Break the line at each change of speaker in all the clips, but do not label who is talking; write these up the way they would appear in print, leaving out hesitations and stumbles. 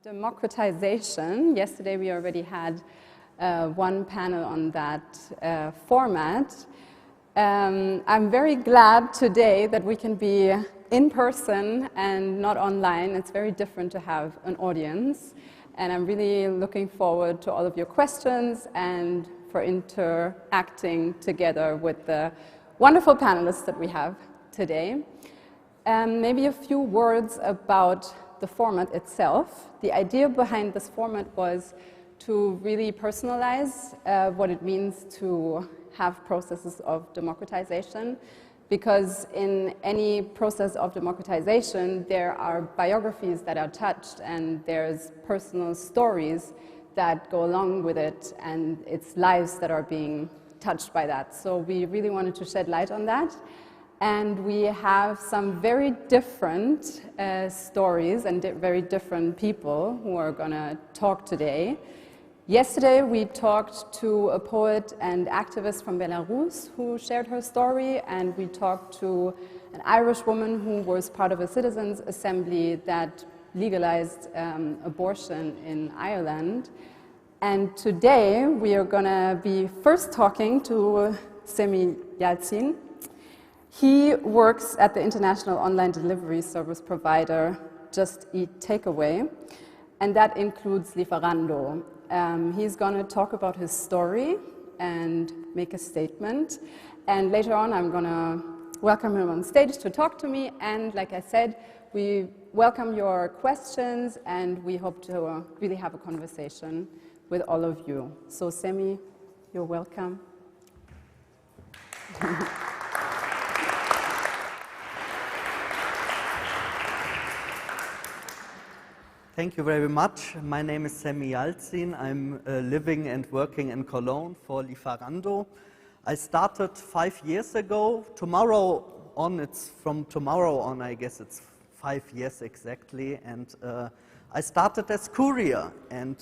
Democratization. Yesterday we already had one panel on that format. I'm very glad today that we can be in person and not online. It's very different to have an audience. And I'm really looking forward to all of your questions and for interacting together with the wonderful panelists that we have today. Maybe a few words about the format itself. The idea behind this format was to really personalize what it means to have processes of democratization, because in any process of democratization there are biographies that are touched and there's personal stories that go along with it and it's lives that are being touched by that. So we really wanted to shed light on that. And we have some very different stories and very different people who are going to talk today. Yesterday we talked to a poet and activist from Belarus who shared her story, and we talked to an Irish woman who was part of a citizens' assembly that legalized abortion in Ireland. And today we are going to be first talking to Semih Yalcin. He works at the international online delivery service provider Just Eat Takeaway, and that includes Lieferando. He's going to talk about his story and make a statement, and later on I'm going to welcome him on stage to talk to me, and like I said, we welcome your questions and we hope to really have a conversation with all of you. So Semih, you're welcome.
Thank you very much. My name is Semih Yalcin. I'm living and working in Cologne for Lieferando. I started 5 years ago. From tomorrow on, I guess it's 5 years exactly. And I started as courier. And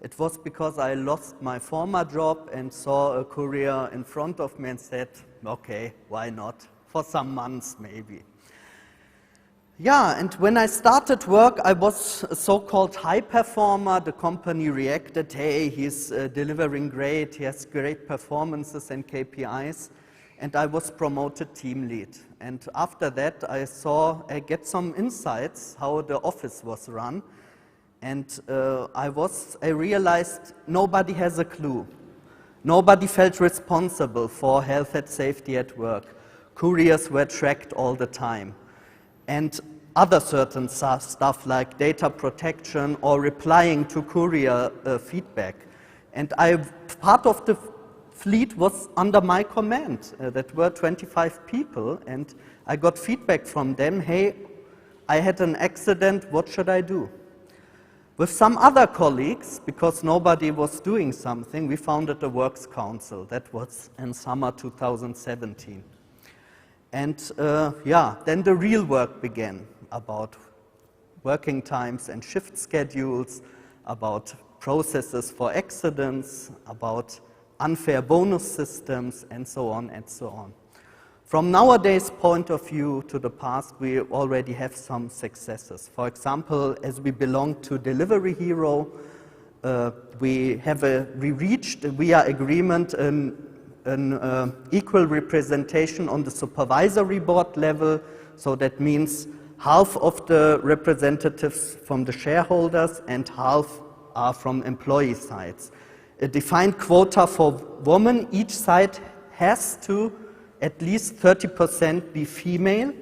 it was because I lost my former job and saw a courier in front of me and said, okay, why not? For some months maybe. Yeah, and when I started work, I was a so-called high performer. The company reacted, hey, he's delivering great, he has great performances and KPIs, and I was promoted team lead. And after that, I get some insights how the office was run, and I realized nobody has a clue. Nobody felt responsible for health and safety at work. Couriers were tracked all the time. And other certain stuff like data protection or replying to courier feedback. And part of the fleet was under my command. That were 25 people, and I got feedback from them, hey, I had an accident, what should I do? With some other colleagues, because nobody was doing something, we founded a works council. That was in summer 2017. And then the real work began about working times and shift schedules, about processes for accidents, about unfair bonus systems, and so on and so on. From nowadays' point of view to the past, we already have some successes. For example, as we belong to Delivery Hero, we reached via agreement an equal representation on the supervisory board level, so that means half of the representatives from the shareholders and half are from employee sides. A defined quota for women, each side has to at least 30% be female,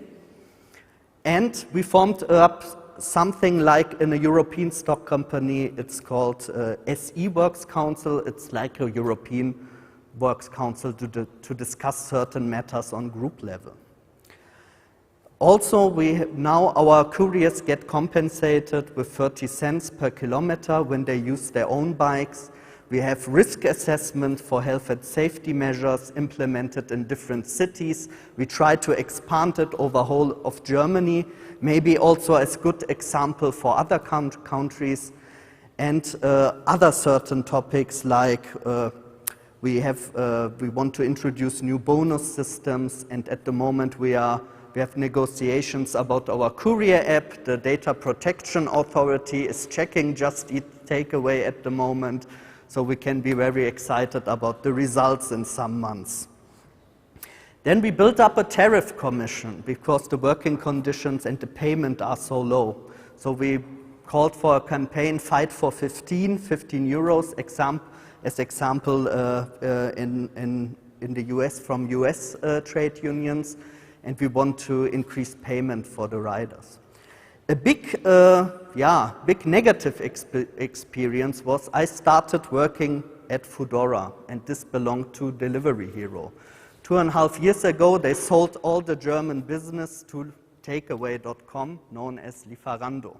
and we formed up something like in a European stock company, it's called SE Works Council. It's like a European Works Council to discuss certain matters on group level. Also, now our couriers get compensated with 30 cents per kilometer when they use their own bikes. We have risk assessment for health and safety measures implemented in different cities. We try to expand it over whole of Germany, maybe also as good example for other countries, and other certain topics like we want to introduce new bonus systems, and at the moment we are we have negotiations about our courier app. The Data Protection Authority is checking Just Eat Takeaway at the moment, so we can be very excited about the results in some months. Then we built up a tariff commission because the working conditions and the payment are so low. So we called for a campaign, Fight for 15 euros, as example in the US from US trade unions, and we want to increase payment for the riders. A big negative experience was I started working at Foodora, and this belonged to Delivery Hero. 2.5 years ago, they sold all the German business to takeaway.com, known as Lieferando.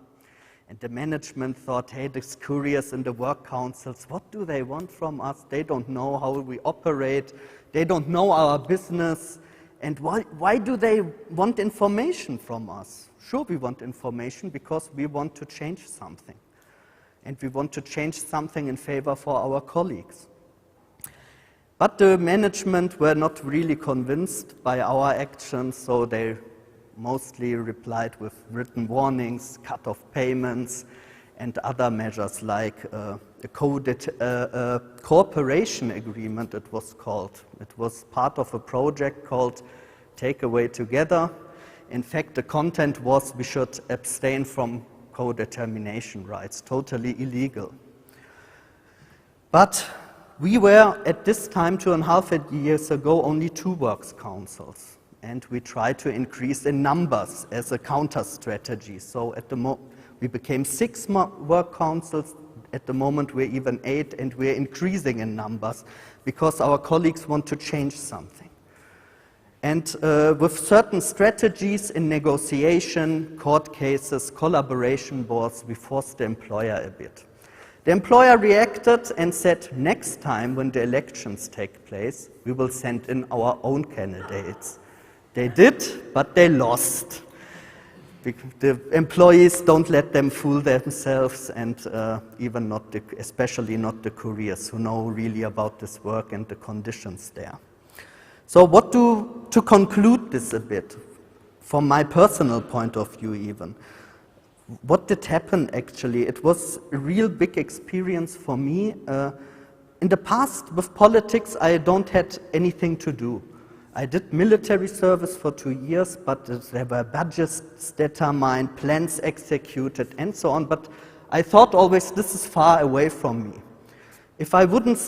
And the management thought, hey, these couriers in the work councils, what do they want from us? They don't know how we operate. They don't know our business. And why do they want information from us? Sure, we want information because we want to change something. And we want to change something in favor for our colleagues. But the management were not really convinced by our actions, so they mostly replied with written warnings, cut-off payments, and other measures like a cooperation agreement, it was called. It was part of a project called Takeaway Together. In fact, the content was we should abstain from co-determination rights, totally illegal. But we were, at this time, 2.5 years ago, only 2 works councils. And we tried to increase in numbers as a counter strategy. So at the we became 6 work councils. At the moment, we're even 8, and we're increasing in numbers because our colleagues want to change something. And with certain strategies in negotiation, court cases, collaboration boards, we forced the employer a bit. The employer reacted and said, next time when the elections take place, we will send in our own candidates. They did, but they lost. The employees don't let them fool themselves, and even not especially not the couriers who know really about this work and the conditions there. So to conclude this a bit, from my personal point of view even, what did happen actually? It was a real big experience for me. In the past, with politics, I don't had anything to do. I did military service for 2 years, but there were budgets determined, plans executed, and so on. But I thought always this is far away from me. If I wouldn't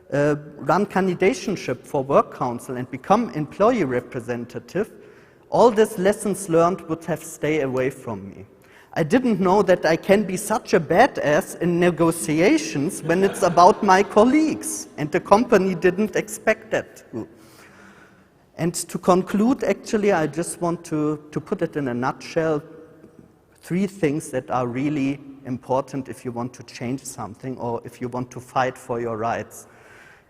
run candidationship for work council and become employee representative, all these lessons learned would have stayed away from me. I didn't know that I can be such a badass in negotiations when it's about my colleagues, and the company didn't expect that. And to conclude, actually, I just want to put it in a nutshell, 3 things that are really important if you want to change something or if you want to fight for your rights.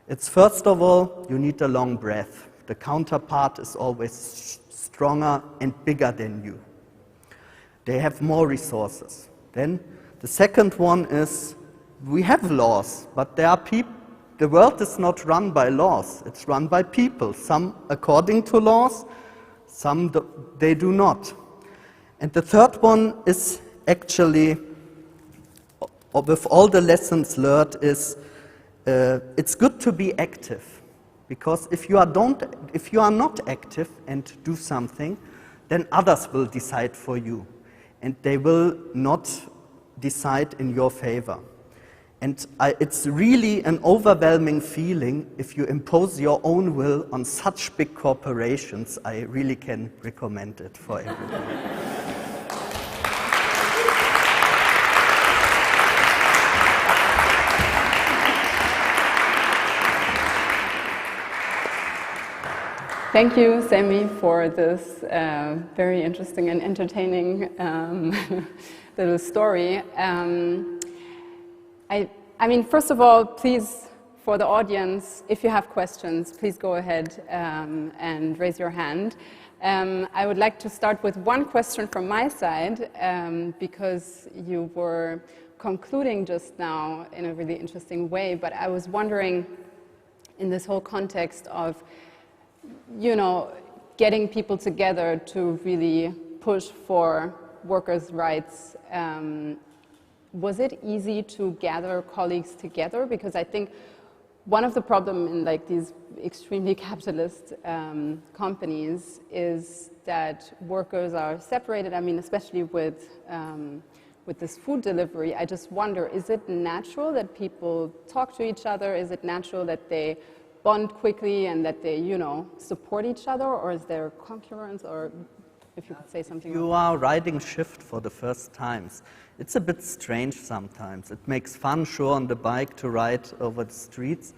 It's first of all, you need a long breath. The counterpart is always stronger and bigger than you. They have more resources. Then the second one is we have laws, but there are people. The world is not run by laws, it's run by people. Some according to laws, some they do not. And the third one is actually, with all the lessons learned, is it's good to be active. Because if you are not active and do something, then others will decide for you. And they will not decide in your favor. And it's really an overwhelming feeling if you impose your own will on such big corporations. I really can recommend it for everyone.
Thank you, Semih, for this very interesting and entertaining little story. I mean, first of all, please, for the audience, if you have questions, please go ahead and raise your hand. I would like to start with one question from my side, because you were concluding just now in a really interesting way, but I was wondering, in this whole context of, you know, getting people together to really push for workers' rights. Was it easy to gather colleagues together? Because I think one of the problems in like these extremely capitalist companies is that workers are separated. I mean, especially with this food delivery, I just wonder, is it natural that people talk to each other? Is it natural that they bond quickly and that they, you know, support each other? Or is there concurrence? Or if you could say something.
You are riding shift for the first times. It's a bit strange sometimes. It makes fun, sure, on the bike to ride over the streets,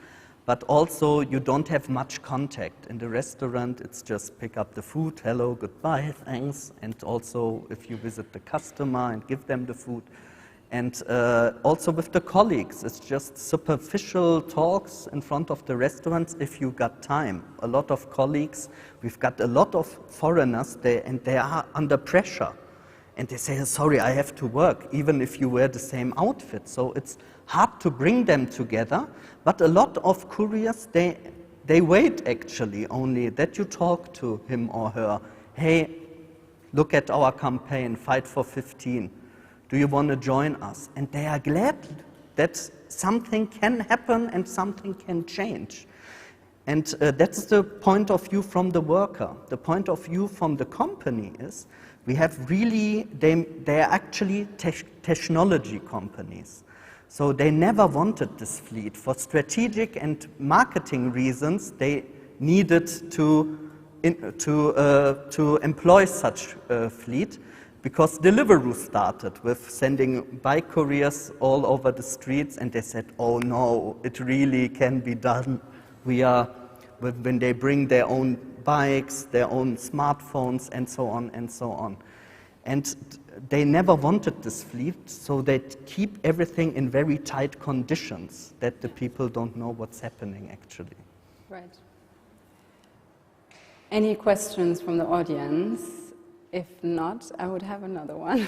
but also you don't have much contact. In the restaurant, it's just pick up the food, hello, goodbye, thanks, and also if you visit the customer and give them the food. And also with the colleagues, it's just superficial talks in front of the restaurants if you got time. A lot of colleagues, we've got a lot of foreigners there, and they are under pressure. And they say, sorry, I have to work, even if you wear the same outfit. So it's hard to bring them together. But a lot of couriers, they wait actually only that you talk to him or her. Hey, look at our campaign, Fight for 15. Do you want to join us? And they are glad that something can happen and something can change. And that's the point of view from the worker. The point of view from the company is we have really, they are actually technology companies. So they never wanted this fleet. For strategic and marketing reasons, they needed to employ such a fleet, because Deliveroo started with sending bike couriers all over the streets, and they said, oh no, it really can be done. When they bring their own bikes, their own smartphones, and so on and so on. And they never wanted this fleet, so they keep everything in very tight conditions that the people don't know what's happening actually.
Right. Any questions from the audience? If not, I would have another one.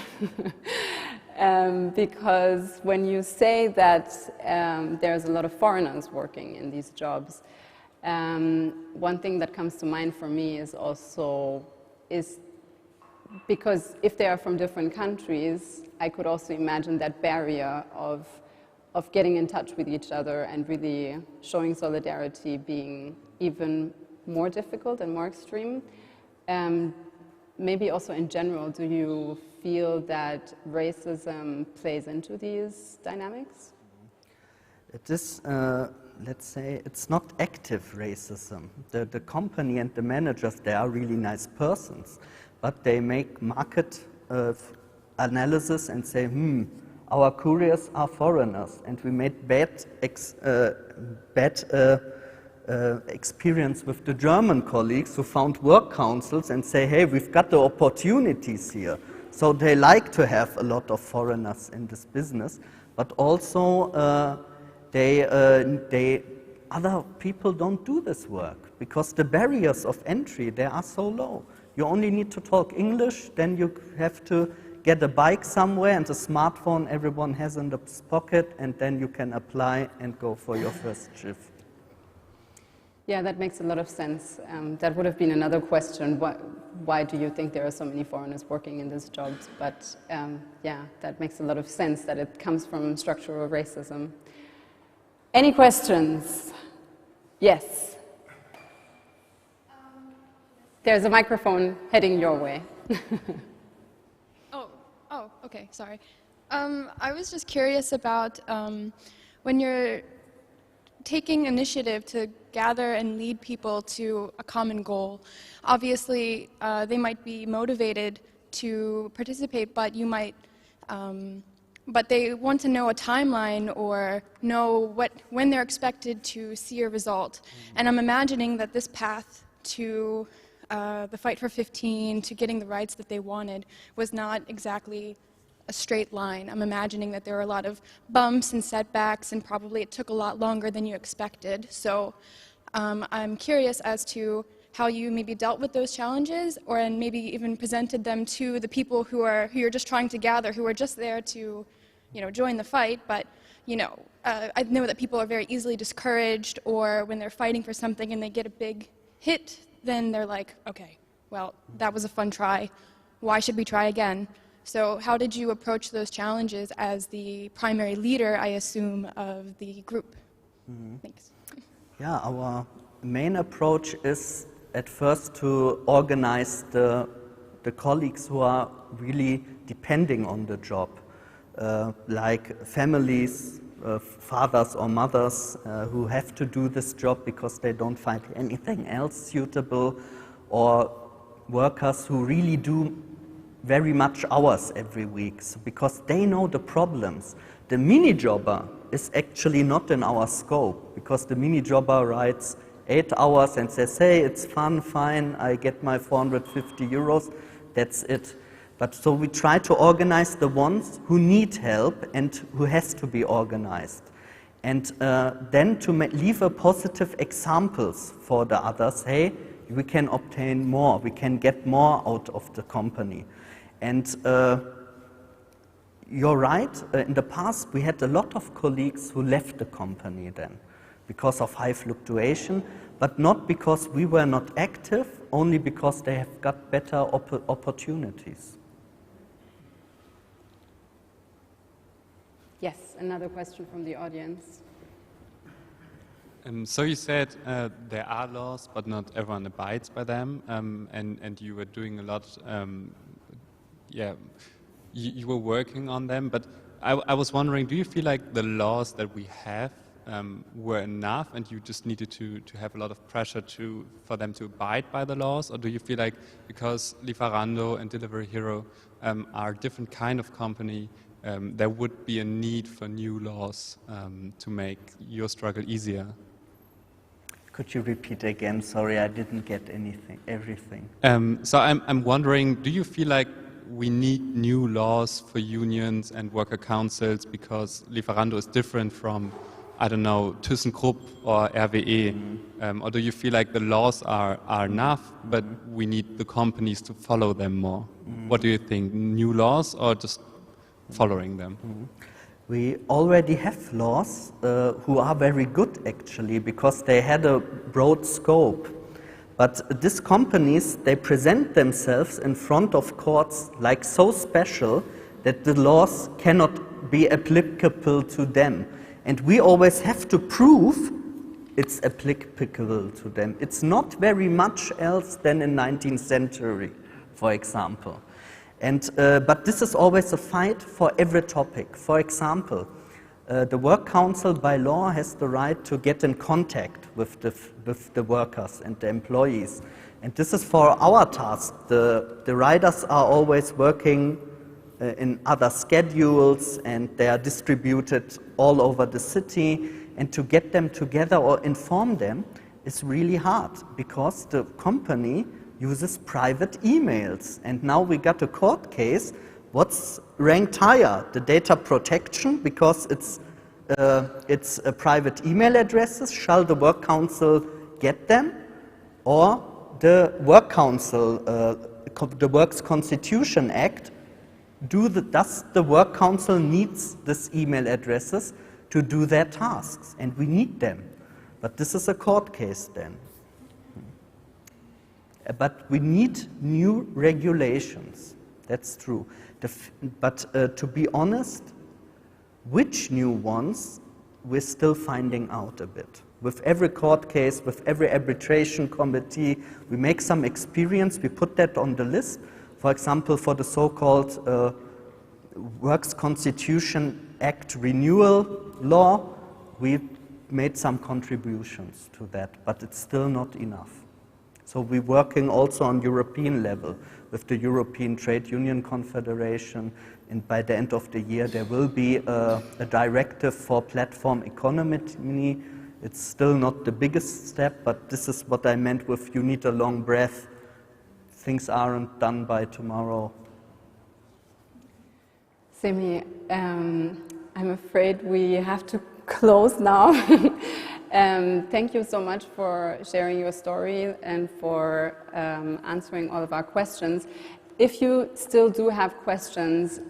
Because when you say that there's a lot of foreigners working in these jobs, one thing that comes to mind for me is because if they are from different countries, I could also imagine that barrier of getting in touch with each other and really showing solidarity being even more difficult and more extreme. Maybe also in general, do you feel that racism plays into these dynamics?
It is, let's say, it's not active racism. The company and the managers, they are really nice persons, but they make market analysis and say, our couriers are foreigners, and we made bad experience with the German colleagues who found work councils and say, hey, we've got the opportunities here. So they like to have a lot of foreigners in this business, but also other people don't do this work because the barriers of entry, they are so low. You only need to talk English, then you have to get a bike somewhere and a smartphone everyone has in the pocket, and then you can apply and go for your first shift.
Yeah, that makes a lot of sense. That would have been another question. Why do you think there are so many foreigners working in these jobs? But yeah, that makes a lot of sense that it comes from structural racism. Any questions? Yes. There's a microphone heading your way.
Oh, okay, sorry. I was just curious about when you're taking initiative to gather and lead people to a common goal. Obviously, they might be motivated to participate, but you might, but they want to know a timeline or know when they're expected to see a result. And I'm imagining that this path to the fight for 15, to getting the rights that they wanted, was not exactly a straight line. I'm imagining that there were a lot of bumps and setbacks, and probably it took a lot longer than you expected. So I'm curious as to how you maybe dealt with those challenges, or maybe even presented them to the people who you're just trying to gather, who are just there to, join the fight. But I know that people are very easily discouraged, or when they're fighting for something and they get a big hit, then they're like, okay, well, that was a fun try. Why should we try again? So how did you approach those challenges as the primary leader, I assume, of the group? Thanks.
Yeah, our main approach is at first to organize the colleagues who are really depending on the job, like families, fathers or mothers who have to do this job because they don't find anything else suitable, or workers who really do very much hours every week, so because they know the problems. The mini-jobber is actually not in our scope, because the mini-jobber writes 8 hours and says, hey, it's fun, fine, I get my 450 euros, that's it. But so we try to organize the ones who need help and who has to be organized. And then to leave a positive examples for the others, hey, we can obtain more, we can get more out of the company. And you're right, in the past we had a lot of colleagues who left the company then because of high fluctuation, but not because we were not active, only because they have got better opportunities.
Yes, another question from the audience.
So you said there are laws, but not everyone abides by them, and you were doing a lot. You were working on them, but I was wondering, do you feel like the laws that we have were enough, and you just needed to have a lot of pressure for them to abide by the laws, or do you feel like because Lieferando and Delivery Hero are different kind of company, there would be a need for new laws to make your struggle easier?
Could you repeat again? Sorry, I didn't get everything.
So I'm wondering, do you feel like we need new laws for unions and worker councils because Lieferando is different from, I don't know, ThyssenKrupp or RWE? Or do you feel like the laws are enough, but we need the companies to follow them more? What do you think, new laws or just following them?
We already have laws who are very good actually, because they had a broad scope. But these companies, they present themselves in front of courts like so special that the laws cannot be applicable to them. And we always have to prove it's applicable to them. It's not very much else than in 19th century, for example. And, but this is always a fight for every topic. For example, the Work Council by law has the right to get in contact with the workers and the employees. And this is for our task. The riders are always working in other schedules, and they are distributed all over the city. And to get them together or inform them is really hard, because the company uses private emails. And now we got a court case. What's ranked higher, the data protection, because it's private email addresses, shall the Work Council get them, or the Work Council, the Works Constitution Act, does the Work Council needs these email addresses to do their tasks, and we need them. But this is a court case then. But we need new regulations, that's true. But to be honest, which new ones, we're still finding out a bit. With every court case, with every arbitration committee, we make some experience, we put that on the list. For example, for the so-called Works Constitution Act renewal law, we made some contributions to that, but it's still not enough. So we're working also on European level with the European Trade Union Confederation, and by the end of the year there will be a directive for platform economy. It's still not the biggest step, but this is what I meant with you need a long breath. Things aren't done by tomorrow.
Semih, I'm afraid we have to close now. Thank you so much for sharing your story and for answering all of our questions. If you still do have questions,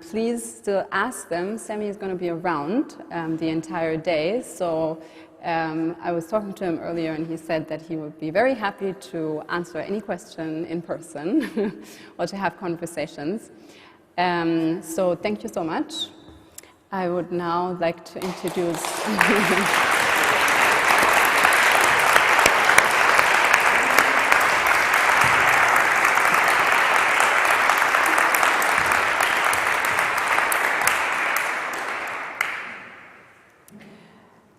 please still ask them. Semih is going to be around the entire day, so I was talking to him earlier and he said that he would be very happy to answer any question in person or to have conversations. So thank you so much. I would now like to introduce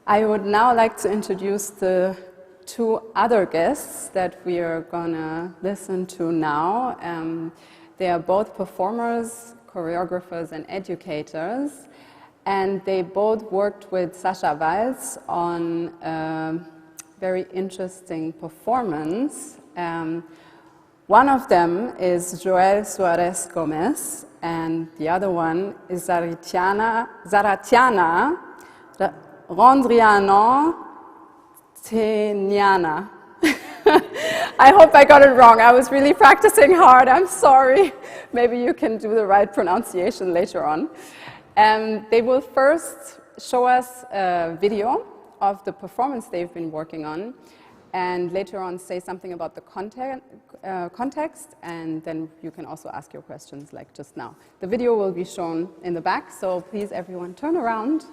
I would now like to introduce the two other guests that we are gonna listen to now. They are both performers, choreographers, and educators, and they both worked with Sasha Waltz on a very interesting performance. One of them is Suárez Gómez, and the other one is Zaratiana, Randrianantenaina. I hope I got it wrong. I was really practicing hard. I'm sorry. Maybe you can do the right pronunciation later on. They will first show us a video of the performance they've been working on, and later on say something about the context, and then you can also ask your questions like just now. The video will be shown in the back, so please everyone turn around.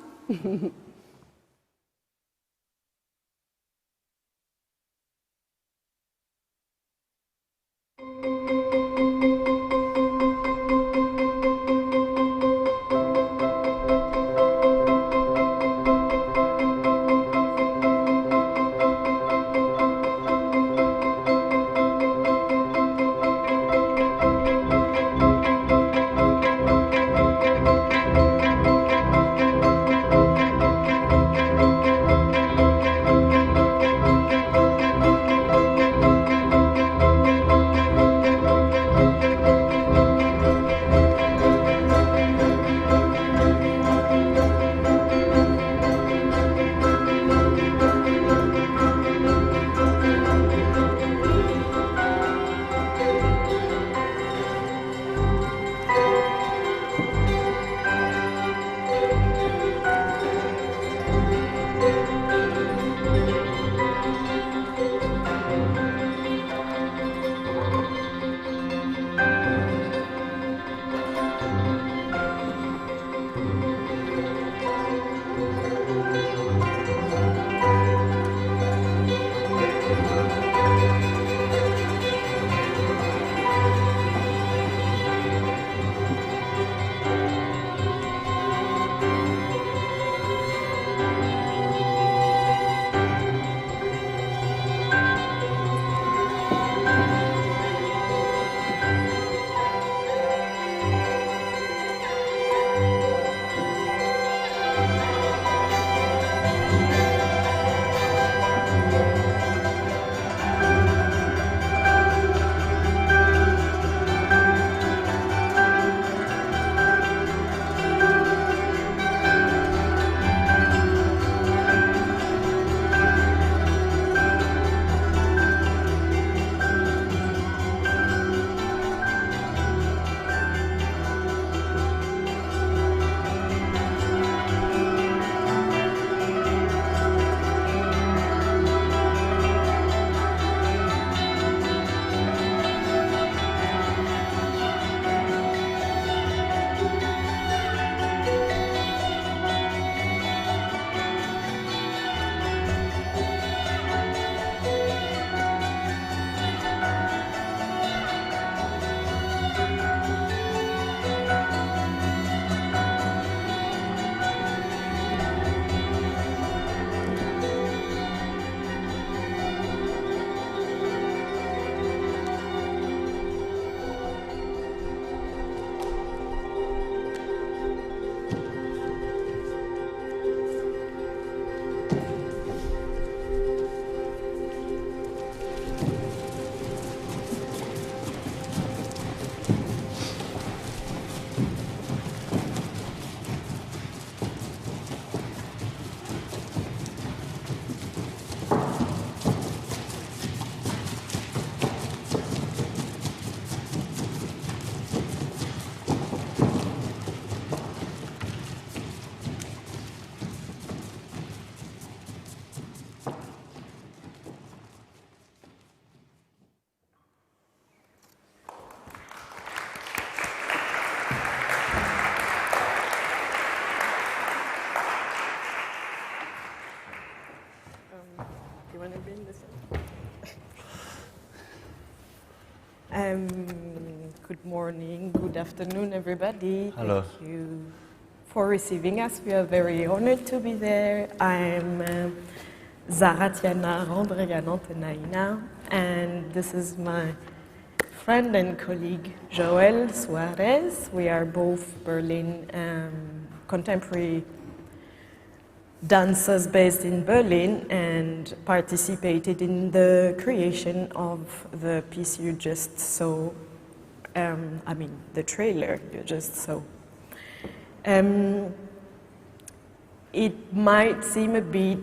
Good morning, good afternoon, everybody.
Hello.
Thank you for receiving us. We are very honored to be there. I'm Zaratiana, Randrianantenaina, and this is my friend and colleague Joel Suárez. We are both Berlin contemporary dancers based in Berlin and participated in the creation of the piece you just saw, the trailer you just saw. It might seem a bit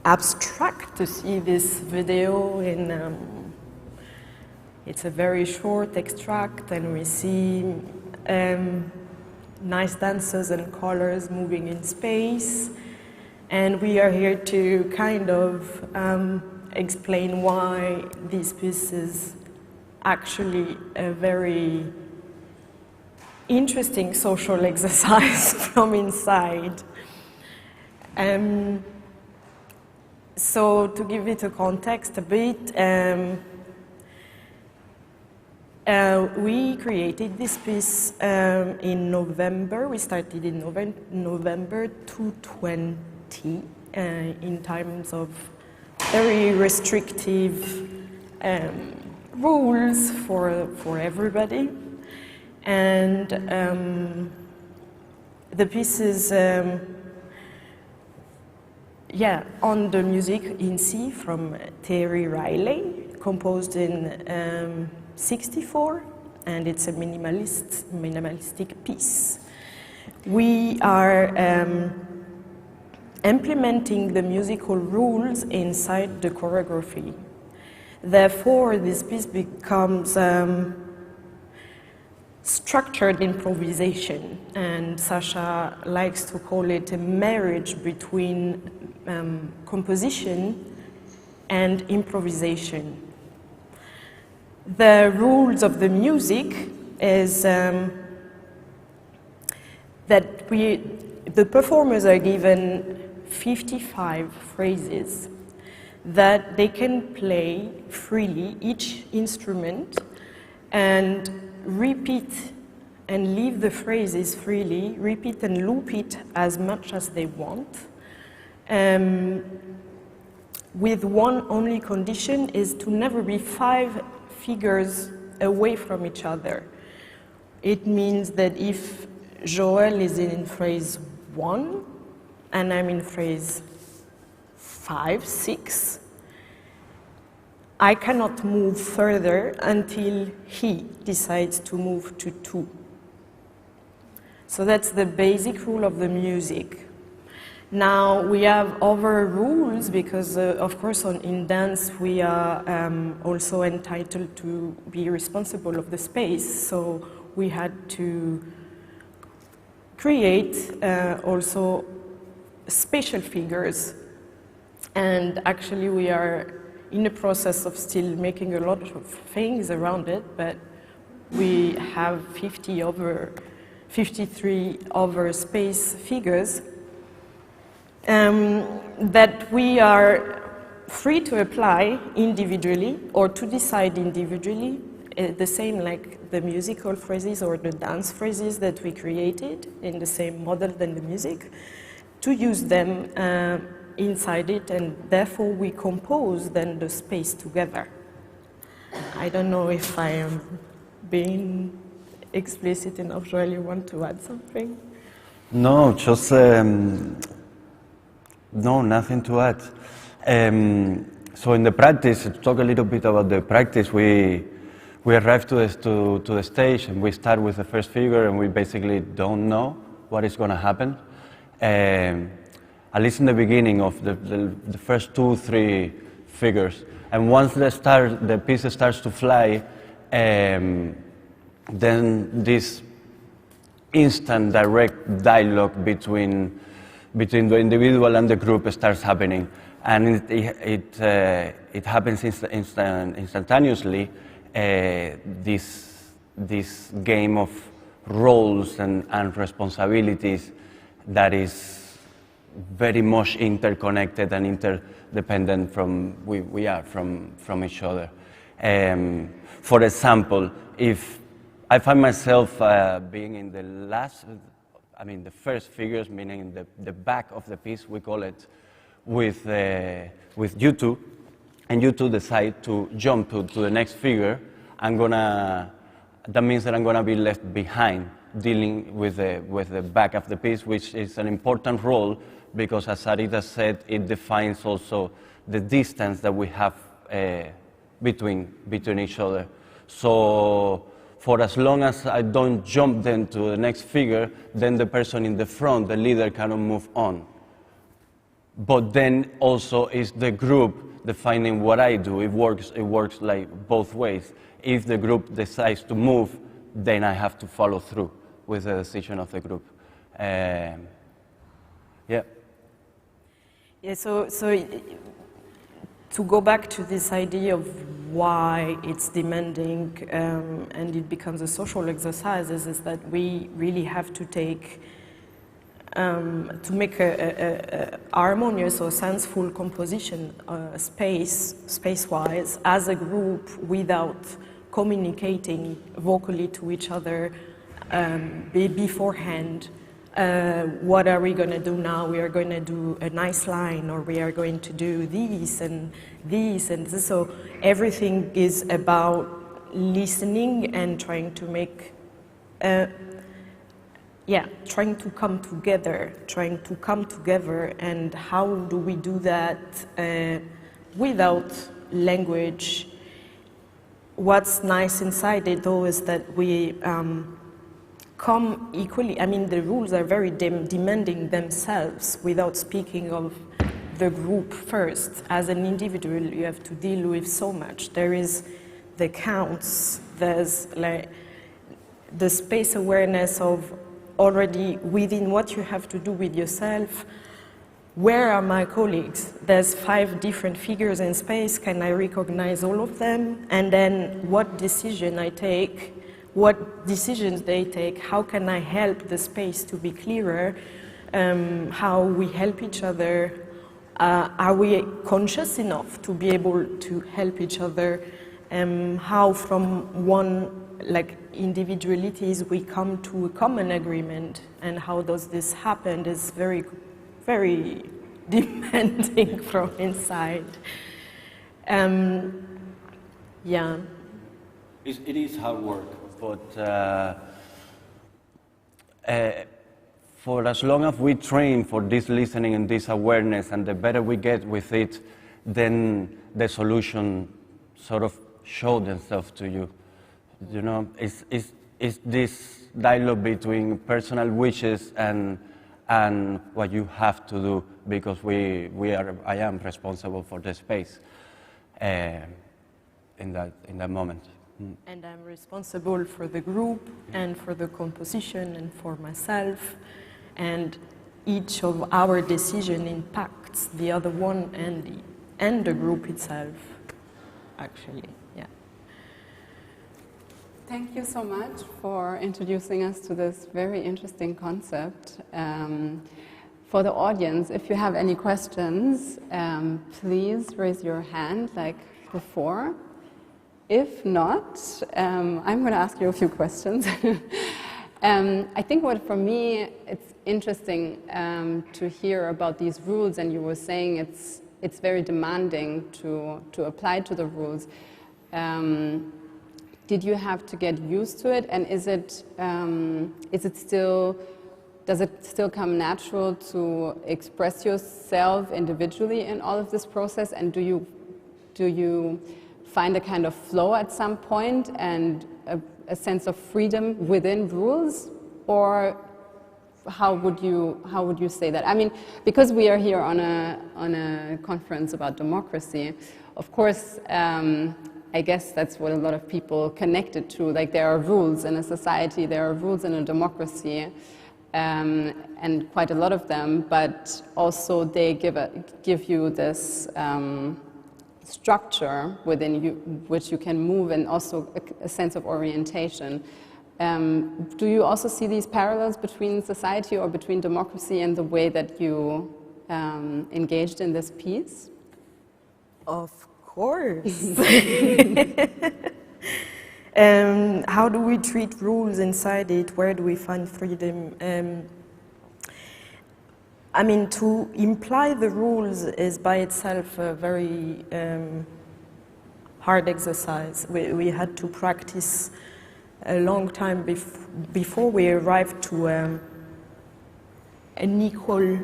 abstract to see this video it's a very short extract, and we see nice dancers and colors moving in space, and we are here to kind of explain why this piece is actually a very interesting social exercise from inside. So to give it a context a bit, we created this piece in November. We started in November 2020 in times of very restrictive rules for everybody. And the piece is on the music in C from Terry Riley, composed in 64, and it's a minimalistic piece. We are implementing the musical rules inside the choreography. Therefore, this piece becomes structured improvisation, and Sasha likes to call it a marriage between composition and improvisation. The rules of the music is that the performers are given 55 phrases that they can play freely, each instrument, and repeat and leave the phrases freely, repeat and loop it as much as they want. With one only condition is to never be 5 figures away from each other. It means that if Joel is in phrase 1 and I'm in phrase 5, 6, I cannot move further until he decides to move to 2. So that's the basic rule of the music. Now we have other rules because, of course, in dance we are also entitled to be responsible of the space. So we had to create also spatial figures, and actually we are in the process of still making a lot of things around it, but we have 53 other space figures that we are free to apply individually or to decide individually, the same like the musical phrases or the dance phrases that we created in the same model than the music, to use them inside it, and therefore we compose then the space together. I don't know if I am being explicit enough. Joel, you want to add something?
No, just no, nothing to add. So in the practice, to talk a little bit about the practice, we arrive to the stage and we start with the first figure, and we basically don't know what is going to happen. At least in the beginning of the first 2-3 figures. And once the piece starts to fly, then this instant direct dialogue between the individual and the group starts happening. And it happens instantaneously, this game of roles and responsibilities that is very much interconnected and interdependent from each other. For example, if I find myself being in the last, I mean the first figures, meaning the back of the piece, we call it, with you two, and you two decide to jump to the next figure, that means that I'm gonna be left behind, dealing with the back of the piece, which is an important role because, as Sarita said, it defines also the distance that we have between each other. So for as long as I don't jump then to the next figure, then the person in the front, the leader, cannot move on. But then also is the group defining what I do. It works like both ways. If the group decides to move, then I have to follow through with the decision of the group. Yeah.
Yeah, so to go back to this idea of why it's demanding and it becomes a social exercise is that we really have to take, to make a harmonious or senseful composition space-wise as a group without communicating vocally to each other beforehand. What are we going to do now? We are going to do a nice line, or we are going to do this and this and this. So everything is about listening and trying to make, trying to come together. And how do we do that without language? What's nice inside it, though, is that we come equally. I mean, the rules are very demanding themselves without speaking of the group first. As an individual, you have to deal with so much. There is the counts, there's like the space awareness of already within what you have to do with yourself. Where are my colleagues? There's 5 different figures in space. Can I recognize all of them? And then what decision I take, what decisions they take, how can I help the space to be clearer, how we help each other, are we conscious enough to be able to help each other, how from one individualities we come to a common agreement, and how does this happen is very, very demanding from inside. Yeah.
It is hard work, but for as long as we train for this listening and this awareness, and the better we get with it, then the solution sort of show themselves to you. You know, it's this dialogue between personal wishes and what you have to do, because I am responsible for the space in that moment.
And I'm responsible for the group and for the composition and for myself, and each of our decision impacts the other one and the group itself, actually. Yeah.
Thank you so much for introducing us to this very interesting concept. For the audience, if you have any questions, please raise your hand like before. If not, I'm going to ask you a few questions. I think for me, it's interesting to hear about these rules, and you were saying it's very demanding to apply to the rules. Did you have to get used to it, and does it still come natural to express yourself individually in all of this process? And do you find a kind of flow at some point and a sense of freedom within rules, or how would you say that? I mean, because we are here on a conference about democracy, of course. I guess that's what a lot of people connected to. Like, there are rules in a society, there are rules in a democracy, and quite a lot of them. But also, they give you this structure within you, which you can move, and also a sense of orientation. Do you also see these parallels between society or between democracy and the way that you engaged in this piece?
Of course. How do we treat rules inside it? Where do we find freedom? I mean, to imply the rules is by itself a very hard exercise. We had to practice a long time before we arrived to an equal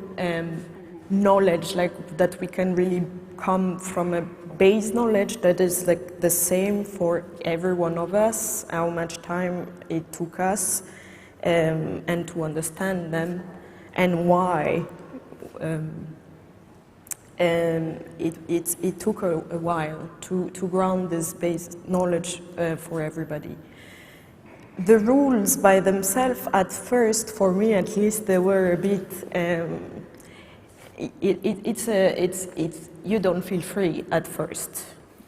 knowledge, like that we can really come from a base knowledge that is like the same for every one of us, how much time it took us, and to understand them, and why. It took a while to ground this base knowledge for everybody. The rules by themselves, at first, for me at least, they were a bit. You don't feel free at first,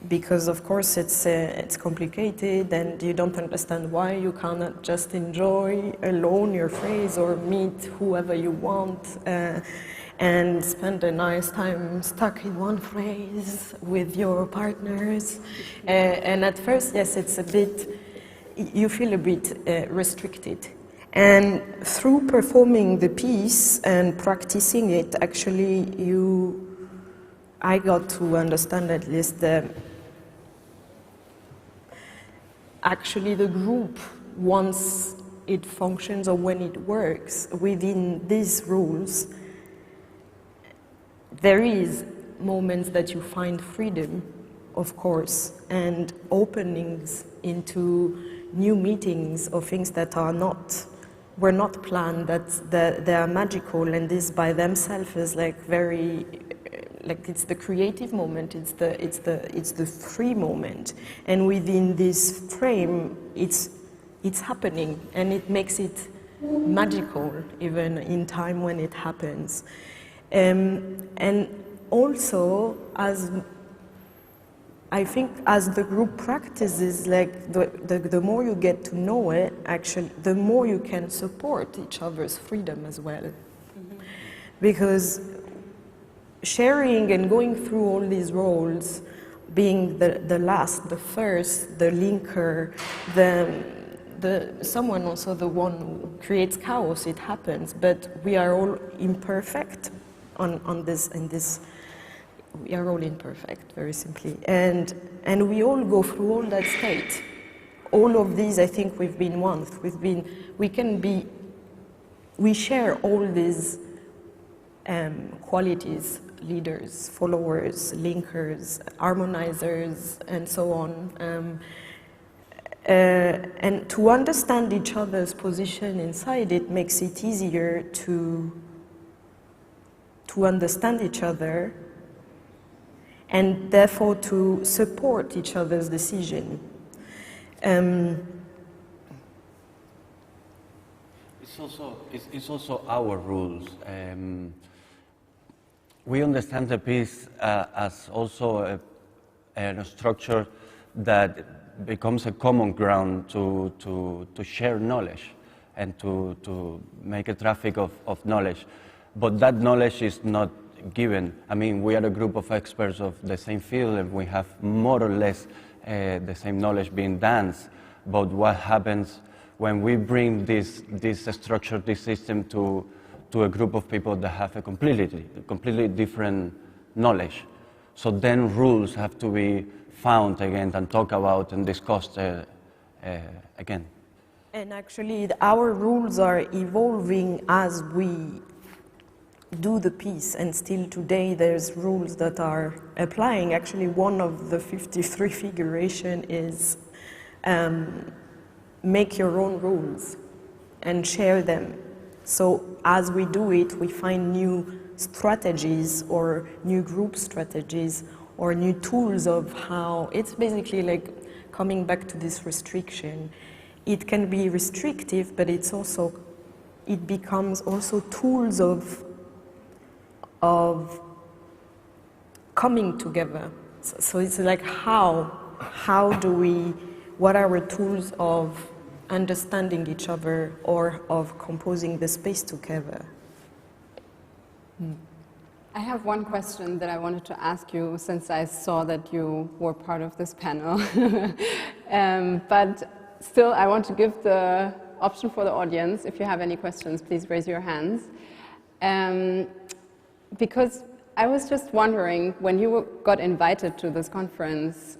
because of course it's complicated and you don't understand why you cannot just enjoy alone your phrase or meet whoever you want and spend a nice time stuck in one phrase with your partners. And at first, yes, it's a bit, you feel a bit restricted. And through performing the piece and practicing it, actually, I got to understand at least actually the group, once it functions or when it works within these rules, there is moments that you find freedom, of course, and openings into new meetings or things that were not planned, that they are magical, and this by themselves is like very, like it's the creative moment, it's the free moment, and within this frame, it's happening, and it makes it magical even in time when it happens, and also I think as the group practices, like the more you get to know it, actually, the more you can support each other's freedom as well. Mm-hmm. Because sharing and going through all these roles, being the last, the first, the linker, someone also the one who creates chaos, it happens, but we are all imperfect on this, in this. We are all imperfect, very simply, and we all go through all that state. All of these, I think, we've been once. We share all these qualities: leaders, followers, linkers, harmonizers, and so on. And to understand each other's position inside it makes it easier to understand each other, and therefore to support each other's decision.
It's also our rules. We understand the piece as also a structure that becomes a common ground to share knowledge and to make a traffic of knowledge. But that knowledge is not given. I mean, we are a group of experts of the same field, and we have more or less the same knowledge being danced. But what happens when we bring this structure, this system to a group of people that have a completely different knowledge? So then rules have to be found again and talked about and discussed again.
And actually, our rules are evolving as we do the piece, and still today there's rules that are applying. Actually, one of the 53 figuration is make your own rules and share them. So as we do it, we find new strategies or new group strategies or new tools of how, it's basically like coming back to this restriction. It can be restrictive, but it becomes also tools of coming together. So it's like how do we, what are our tools of understanding each other or of composing the space together?
I have one question that I wanted to ask you since I saw that you were part of this panel. But still, I want to give the option for the audience. If you have any questions, please raise your hands. Because I was just wondering, when you got invited to this conference,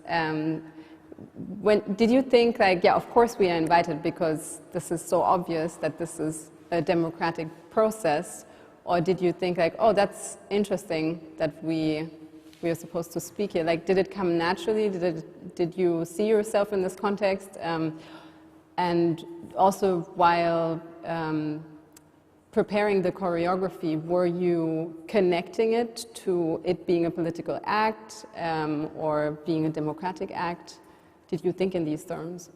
did you think like, yeah, of course we are invited because this is so obvious that this is a democratic process? Or did you think like, oh, that's interesting that we are supposed to speak here? Like, did it come naturally? Did you see yourself in this context? And also, while preparing the choreography, were you connecting it to it being a political act or being a democratic act? Did you think in these terms?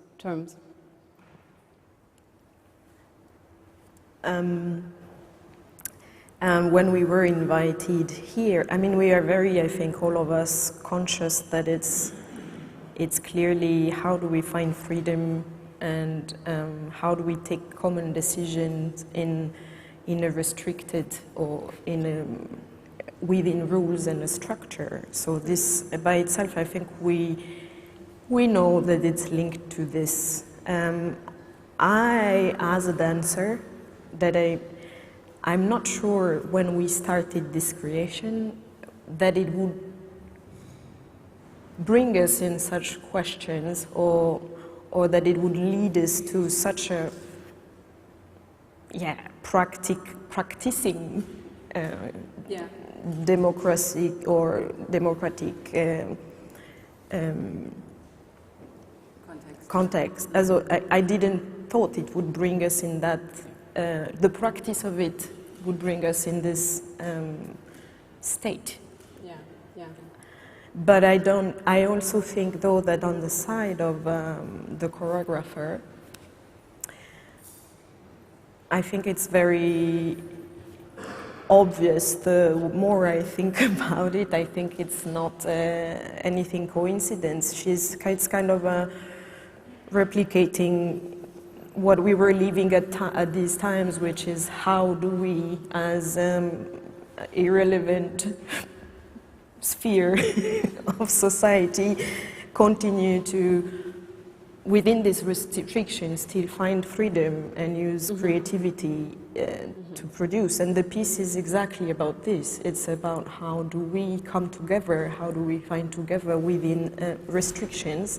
When we were invited here, I mean, we are very, I think, all of us conscious that it's clearly how do we find freedom and how do we take common decisions in a restricted or within rules and a structure. So this by itself, I think we know that it's linked to this. I, as a dancer, that I'm not sure when we started this creation that it would bring us in such questions or that it would lead us to such a practicing democracy or democratic context. As I didn't thought it would bring us in that. The practice of it would bring us in this state.
Yeah.
But I also think, though, that on the side of the choreographer, I think it's very obvious. The more I think about it, I think it's not anything coincidence. It's kind of replicating what we were living at these times, which is how do we, as irrelevant sphere of society, continue to, within these restrictions, still find freedom and use creativity to produce. And the piece is exactly about this. It's about how do we come together, how do we find together within restrictions.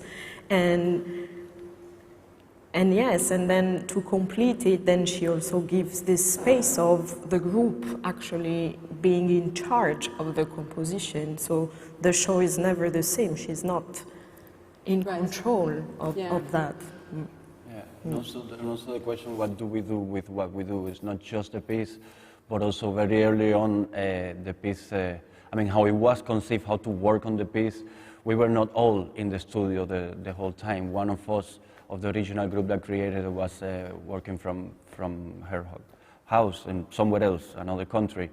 And yes, and then to complete it, then she also gives this space of the group actually being in charge of the composition. So the show is never the same. She's not in control of that.
Yeah, and also the question, what do we do with what we do? It's not just the piece, but also very early on the piece, I mean, how it was conceived, how to work on the piece. We were not all in the studio the whole time. One of us, of the original group that created it, was working from her house in somewhere else, another country.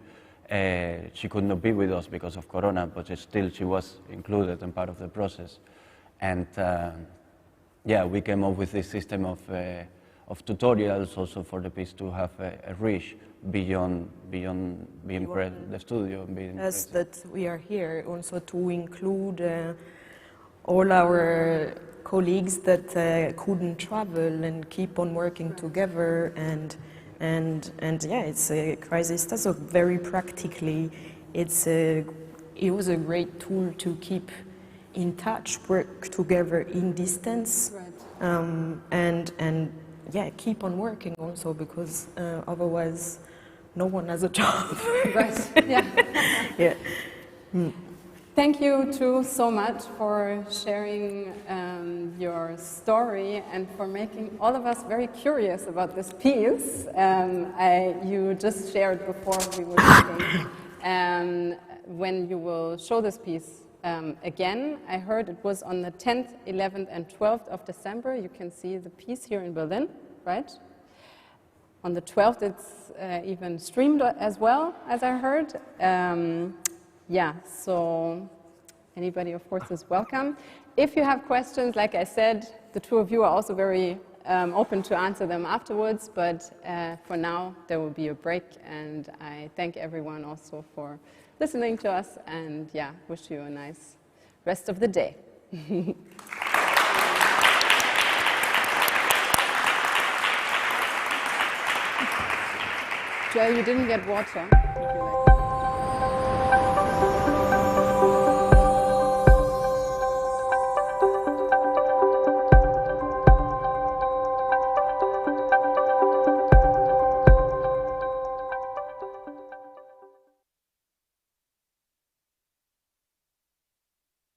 She could not be with us because of Corona, but still she was included and part of the process. And yeah, we came up with this system of tutorials also for the piece to have a reach beyond being the studio.
As that we are here also to include all our colleagues that couldn't travel and keep on working together, and yeah, it's a crisis. So very practically, it was a great tool to keep in touch, work together in distance, and yeah, keep on working also, because otherwise, no one has a job.
Right. Yeah.
Yeah.
Thank you two so much for sharing your story and for making all of us very curious about this piece. You just shared before we were talking when you will show this piece again. I heard it was on the 10th, 11th and 12th of December. You can see the piece here in Berlin, right? On the 12th it's even streamed as well, as I heard. Yeah, so anybody, of course, is welcome. If you have questions, like I said, the two of you are also very open to answer them afterwards, but for now, there will be a break, and I thank everyone also for listening to us, and yeah, wish you a nice rest of the day. Joel, you didn't get water. Would you like?